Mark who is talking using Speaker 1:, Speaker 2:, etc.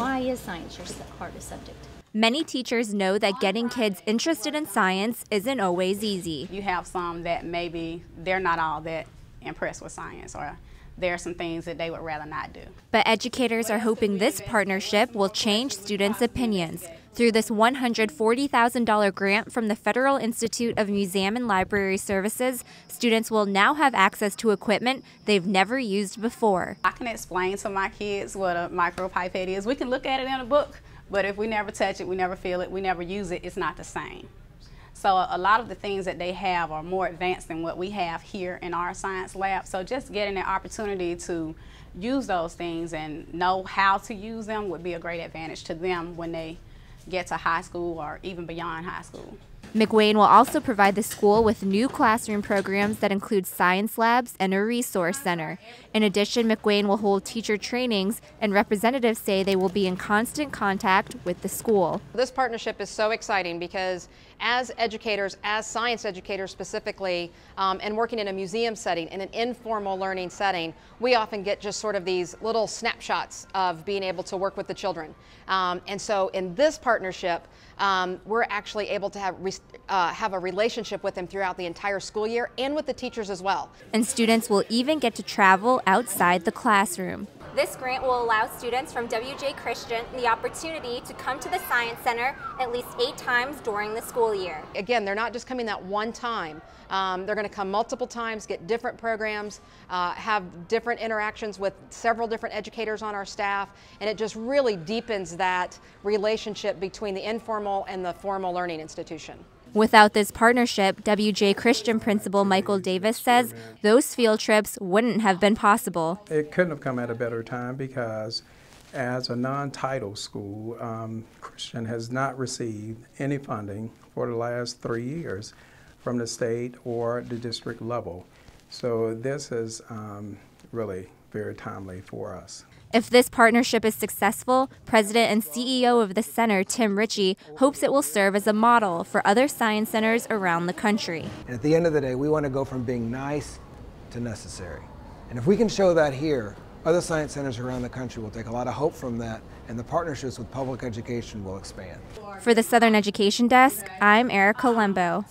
Speaker 1: Why is science your hardest subject?
Speaker 2: Many teachers know that getting kids interested in science isn't always easy.
Speaker 3: You have some that maybe they're not all that impressed with science, or there are some things that they would rather not do.
Speaker 2: But educators are hoping this partnership will change students' opinions. Through this $140,000 grant from the Federal Institute of Museum and Library Services, students will now have access to equipment they've never used before.
Speaker 3: I can explain to my kids what a micropipette is. We can look at it in a book, but if we never touch it, we never feel it, we never use it, it's not the same. So a lot of the things that they have are more advanced than what we have here in our science lab. So just getting the opportunity to use those things and know how to use them would be a great advantage to them when they get to high school or even beyond high school.
Speaker 2: McWane will also provide the school with new classroom programs that include science labs and a resource center. In addition, McWane will hold teacher trainings, and representatives say they will be in constant contact with the school.
Speaker 4: This partnership is so exciting because as educators, as science educators specifically, and working in a museum setting, in an informal learning setting, we often get just sort of these little snapshots of being able to work with the children. And so in this partnership, we're actually able to have a relationship with them throughout the entire school year and with the teachers as well.
Speaker 2: And students will even get to travel outside the classroom. This grant will allow students from WJ Christian the opportunity to come to the Science Center at least 8 times during the school year.
Speaker 4: Again, they're not just coming that one time. They're going to come multiple times, get different programs, have different interactions with several different educators on our staff, and it just really deepens that relationship between the informal and the formal learning institution.
Speaker 2: Without this partnership, WJ Christian Principal Michael Davis says those field trips wouldn't have been possible.
Speaker 5: It couldn't have come at a better time because as a non-title school, Christian has not received any funding for the last 3 years from the state or the district level. So this is really very timely for us.
Speaker 2: If this partnership is successful, President and CEO of the center, Tim Ritchie, hopes it will serve as a model for other science centers around the country.
Speaker 6: And at the end of the day, we want to go from being nice to necessary. And if we can show that here, other science centers around the country will take a lot of hope from that, and the partnerships with public education will expand.
Speaker 2: For the Southern Education Desk, I'm Erica Lembo.